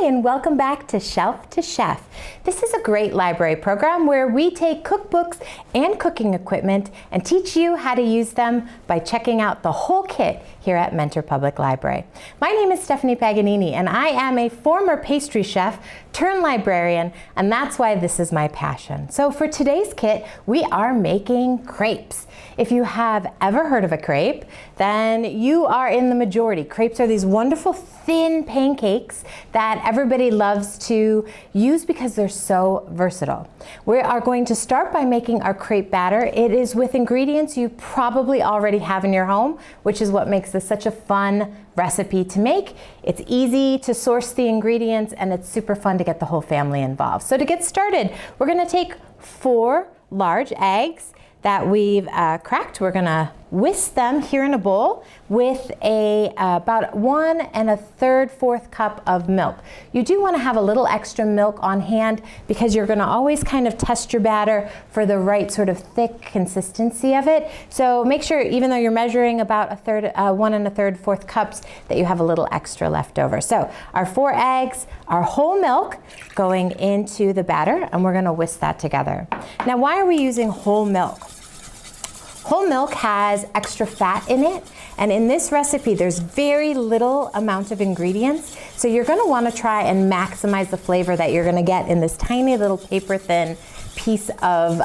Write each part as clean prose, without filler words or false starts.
and welcome back to Shelf to Chef. This is a great library program where we take cookbooks and cooking equipment and teach you how to use them by checking out the whole kit here at Mentor Public Library. My name is Stephanie Paganini and I am a former pastry chef turned librarian, and that's why this is my passion. So for today's kit, we are making crepes. If you have ever heard of a crepe, then you are in the majority. Crepes are these wonderful thin pancakes that everybody loves to use because they're so versatile. We are going to start by making our crepe batter. It is with ingredients you probably already have in your home, which is what makes this such a fun recipe to make. It's easy to source the ingredients and it's super fun to get the whole family involved. So to get started, we're going to take 4 large eggs that we've cracked. We're gonna whisk them here in a bowl with about 1 1/3 cup of milk. You do wanna have a little extra milk on hand because you're gonna always kind of test your batter for the right sort of thick consistency of it. So make sure, even though you're measuring about 1 1/3 cups, that you have a little extra left over. So our 4 eggs, our whole milk going into the batter, and we're gonna whisk that together. Now, why are we using whole milk? Whole milk has extra fat in it, and in this recipe there's very little amount of ingredients, so you're going to want to try and maximize the flavor that you're going to get in this tiny little paper thin piece of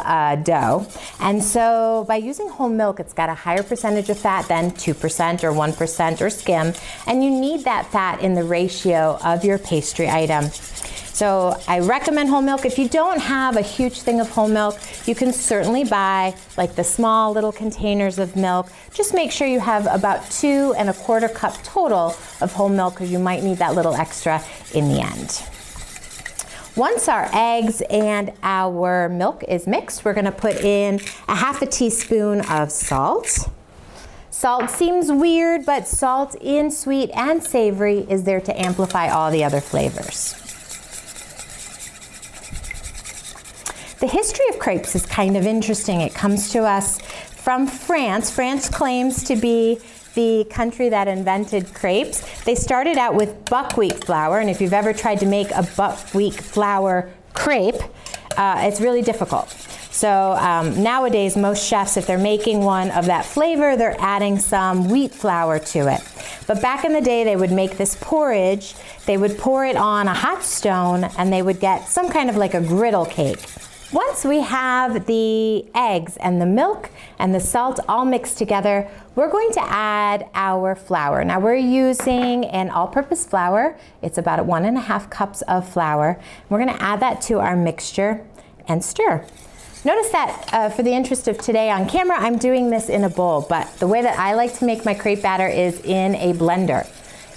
dough. And so by using whole milk, it's got a higher percentage of fat than 2% or 1% or skim, and you need that fat in the ratio of your pastry item. So I recommend whole milk. If you don't have a huge thing of whole milk, you can certainly buy like the small little containers of milk. Just make sure you have about 2 1/4 cup total of whole milk, because you might need that little extra in the end. Once our eggs and our milk is mixed, we're gonna put in a 1/2 teaspoon of salt. Salt seems weird, but salt in sweet and savory is there to amplify all the other flavors. The history of crepes is kind of interesting. It comes to us from France. France claims to be the country that invented crepes. They started out with buckwheat flour, and if you've ever tried to make a buckwheat flour crepe, it's really difficult. So nowadays, most chefs, if they're making one of that flavor, they're adding some wheat flour to it. But back in the day, they would make this porridge. They would pour it on a hot stone, and they would get some kind of like a griddle cake. Once we have the eggs and the milk and the salt all mixed together, we're going to add our flour. Now we're using an all-purpose flour. It's about 1 1/2 cups of flour. We're gonna add that to our mixture and stir. Notice that for the interest of today on camera, I'm doing this in a bowl, but the way that I like to make my crepe batter is in a blender.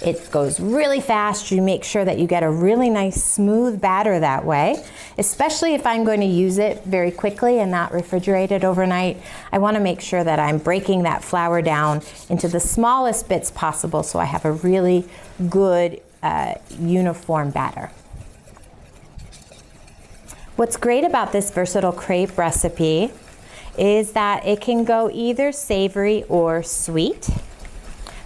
It goes really fast. You make sure that you get a really nice smooth batter that way, especially if I'm going to use it very quickly and not refrigerate it overnight. I want to make sure that I'm breaking that flour down into the smallest bits possible so I have a really good uniform batter. What's great about this versatile crepe recipe is that it can go either savory or sweet.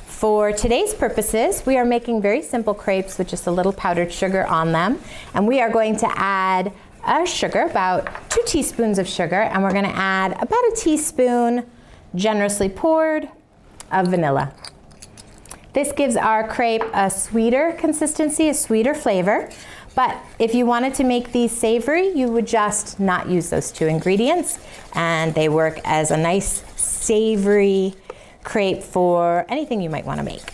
For today's purposes, we are making very simple crepes with just a little powdered sugar on them. And we are going to add sugar, about 2 teaspoons of sugar, and we're gonna add about a teaspoon, generously poured, of vanilla. This gives our crepe a sweeter consistency, a sweeter flavor. But if you wanted to make these savory, you would just not use those 2 ingredients, and they work as a nice savory crepe for anything you might want to make.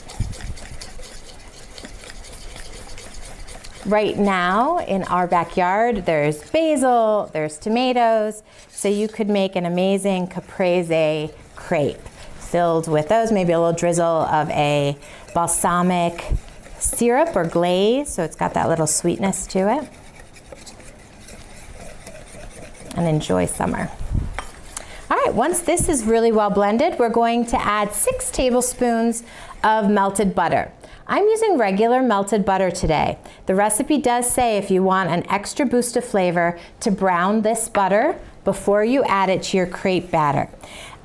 Right now in our backyard, there's basil, there's tomatoes, so you could make an amazing caprese crepe filled with those, maybe a little drizzle of a balsamic syrup or glaze, so it's got that little sweetness to it. And enjoy summer. All right, once this is really well blended, we're going to add 6 tablespoons of melted butter. I'm using regular melted butter today. The recipe does say if you want an extra boost of flavor to brown this butter before you add it to your crepe batter.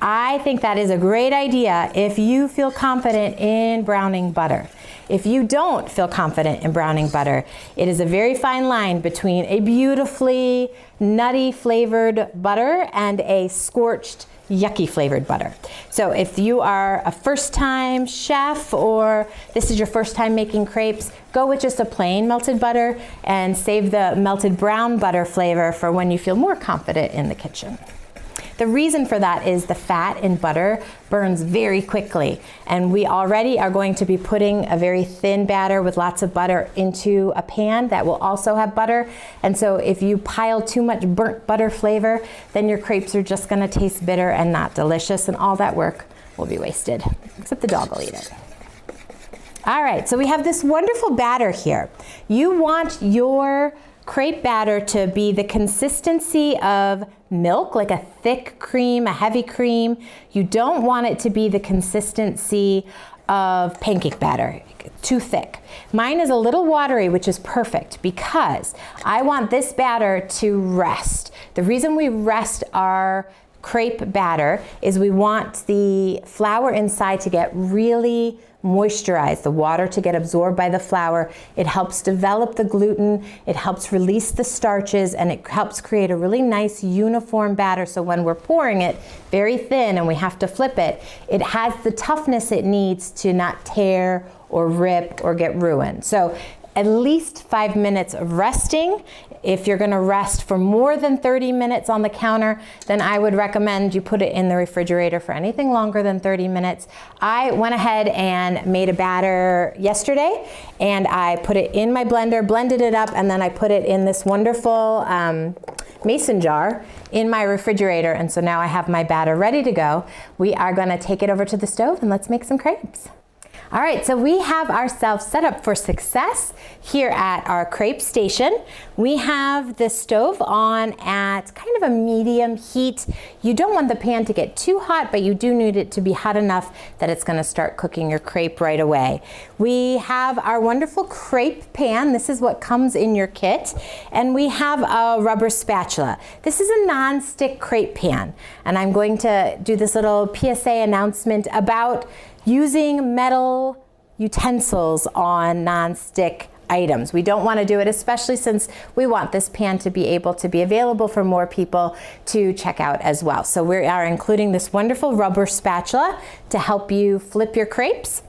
I think that is a great idea if you feel confident in browning butter. if you don't feel confident in browning butter, it is a very fine line between a beautifully nutty flavored butter and a scorched, yucky flavored butter. So if you are a first-time chef or this is your first time making crepes, go with just a plain melted butter and save the melted brown butter flavor for when you feel more confident in the kitchen. The reason for that is the fat in butter burns very quickly, and we already are going to be putting a very thin batter with lots of butter into a pan that will also have butter. And so if you pile too much burnt butter flavor, then your crepes are just going to taste bitter and not delicious, and all that work will be wasted, except the dog will eat it. All right, so we have this wonderful batter here. You want your crepe batter to be the consistency of milk, like a thick cream, a heavy cream. You don't want it to be the consistency of pancake batter, too thick. Mine is a little watery, which is perfect because I want this batter to rest. The reason we rest our crepe batter is we want the flour inside to get really moisturized, the water to get absorbed by the flour. It helps develop the gluten, it helps release the starches, and it helps create a really nice uniform batter, so when we're pouring it very thin and we have to flip it, it has the toughness it needs to not tear or rip or get ruined. So at least 5 minutes of resting. If you're going to rest for more than 30 minutes on the counter, then I would recommend you put it in the refrigerator for anything longer than 30 minutes. I went ahead and made a batter yesterday, and I put it in my blender, blended it up, and then I put it in this wonderful mason jar in my refrigerator, and so now I have my batter ready to go. We are going to take it over to the stove and let's make some crepes. All right, so we have ourselves set up for success here at our crepe station. We have the stove on at kind of a medium heat. You don't want the pan to get too hot, but you do need it to be hot enough that it's gonna start cooking your crepe right away. We have our wonderful crepe pan. This is what comes in your kit. And we have a rubber spatula. This is a non-stick crepe pan. And I'm going to do this little PSA announcement about using metal utensils on non-stick items. We don't want to do it, especially since we want this pan to be able to be available for more people to check out as well. So we are including this wonderful rubber spatula to help you flip your crepes.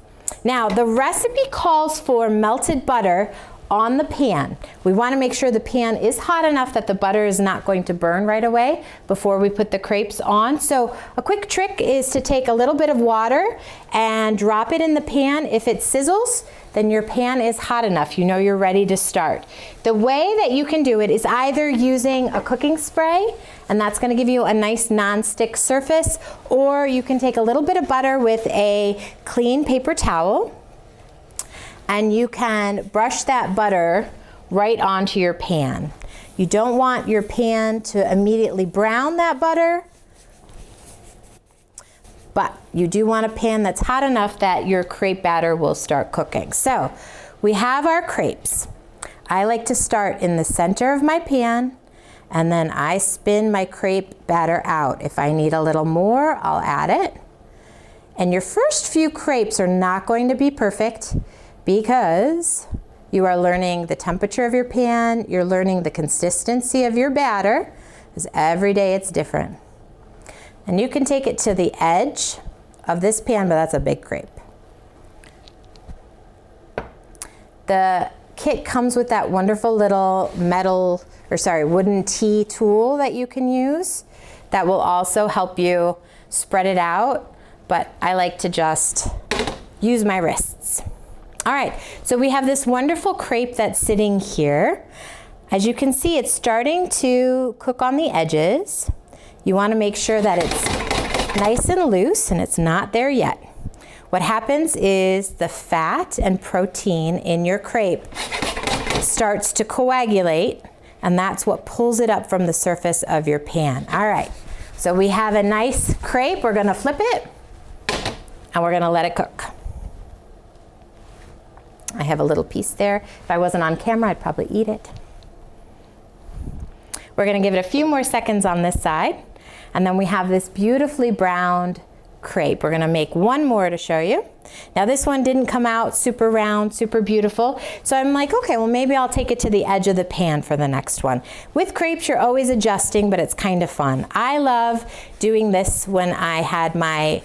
Now, the recipe calls for melted butter on the pan. We want to make sure the pan is hot enough that the butter is not going to burn right away before we put the crepes on. So a quick trick is to take a little bit of water and drop it in the pan. If it sizzles, then your pan is hot enough. You know you're ready to start. The way that you can do it is either using a cooking spray, and that's going to give you a nice non-stick surface, or you can take a little bit of butter with a clean paper towel, and you can brush that butter right onto your pan. You don't want your pan to immediately brown that butter, but you do want a pan that's hot enough that your crepe batter will start cooking. So we have our crepes. I like to start in the center of my pan, and then I spin my crepe batter out. If I need a little more, I'll add it. And your first few crepes are not going to be perfect, because you are learning the temperature of your pan, you're learning the consistency of your batter, because every day it's different. And you can take it to the edge of this pan, but that's a big crepe. The kit comes with that wonderful little wooden T tool that you can use that will also help you spread it out, but I like to just use my wrists. All right, so we have this wonderful crepe that's sitting here. As you can see, it's starting to cook on the edges. You want to make sure that it's nice and loose, and it's not there yet. What happens is the fat and protein in your crepe starts to coagulate, and that's what pulls it up from the surface of your pan. All right, so we have a nice crepe. We're going to flip it, and we're going to let it cook. I have a little piece there. If I wasn't on camera, I'd probably eat it. We're going to give it a few more seconds on this side, and then we have this beautifully browned crepe. We're gonna make one more to show you. Now this one didn't come out super round, super beautiful. So I'm like, okay, well maybe I'll take it to the edge of the pan for the next one. With crepes, you're always adjusting, but it's kind of fun. I love doing this when I had my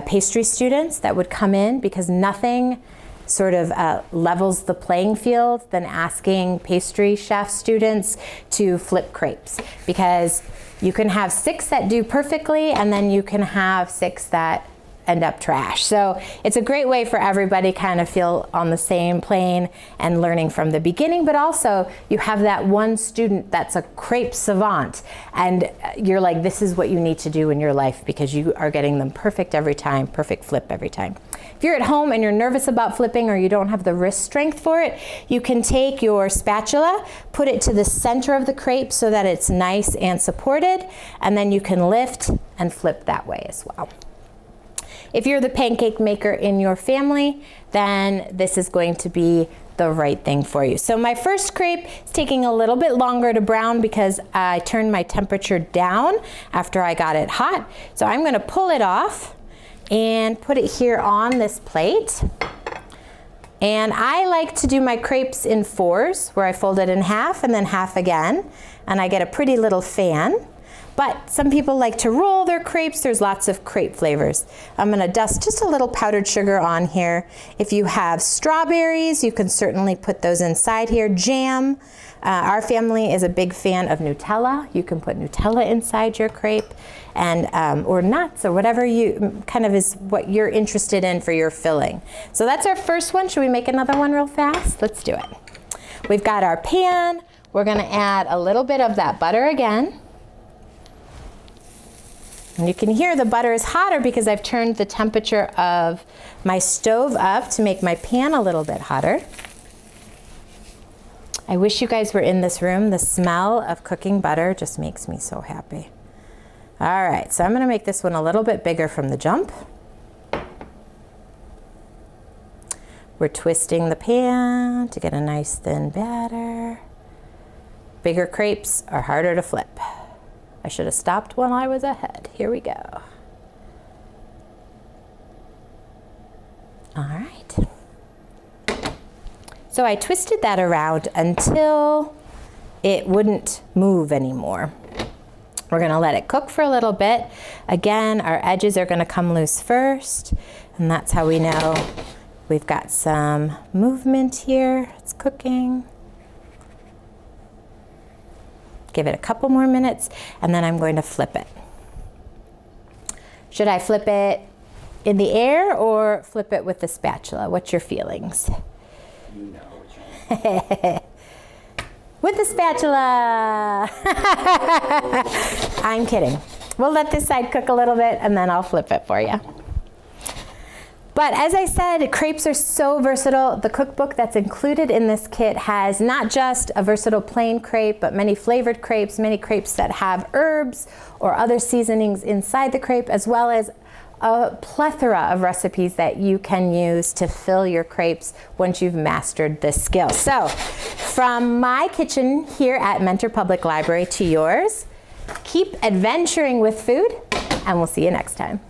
pastry students that would come in, because nothing sort of levels the playing field than asking pastry chef students to flip crepes, because you can have 6 that do perfectly and then you can have 6 that end up trash. So it's a great way for everybody kind of feel on the same plane and learning from the beginning, but also you have that one student that's a crepe savant and you're like, this is what you need to do in your life because you are getting them perfect every time, perfect flip every time. If you're at home and you're nervous about flipping or you don't have the wrist strength for it, you can take your spatula, put it to the center of the crepe so that it's nice and supported, and then you can lift and flip that way as well. If you're the pancake maker in your family, then this is going to be the right thing for you. So my first crepe is taking a little bit longer to brown because I turned my temperature down after I got it hot. So I'm gonna pull it off and put it here on this plate. And I like to do my crepes in 4s, where I fold it in half and then half again, and I get a pretty little fan. But some people like to roll their crepes. There's lots of crepe flavors. I'm gonna dust just a little powdered sugar on here. If you have strawberries, you can certainly put those inside here. Jam. Our family is a big fan of Nutella. You can put Nutella inside your crepe, and or nuts or whatever you kind of is what you're interested in for your filling. So that's our first one. Should we make another one real fast? Let's do it. We've got our pan. We're gonna add a little bit of that butter again. And you can hear the butter is hotter because I've turned the temperature of my stove up to make my pan a little bit hotter. I wish you guys were in this room. The smell of cooking butter just makes me so happy. All right, so I'm gonna make this one a little bit bigger from the jump. We're twisting the pan to get a nice thin batter. Bigger crepes are harder to flip. I should have stopped while I was ahead. Here we go. All right. So I twisted that around until it wouldn't move anymore. We're gonna let it cook for a little bit. Again, our edges are gonna come loose first, and that's how we know we've got some movement here. It's cooking. Give it a couple more minutes, and then I'm going to flip it. Should I flip it in the air or flip it with the spatula? What's your feelings? You know what you mean. With the spatula. I'm kidding. We'll let this side cook a little bit, and then I'll flip it for you. But as I said, crepes are so versatile. The cookbook that's included in this kit has not just a versatile plain crepe, but many flavored crepes, many crepes that have herbs or other seasonings inside the crepe, as well as a plethora of recipes that you can use to fill your crepes once you've mastered this skill. So from my kitchen here at Mentor Public Library to yours, keep adventuring with food, and we'll see you next time.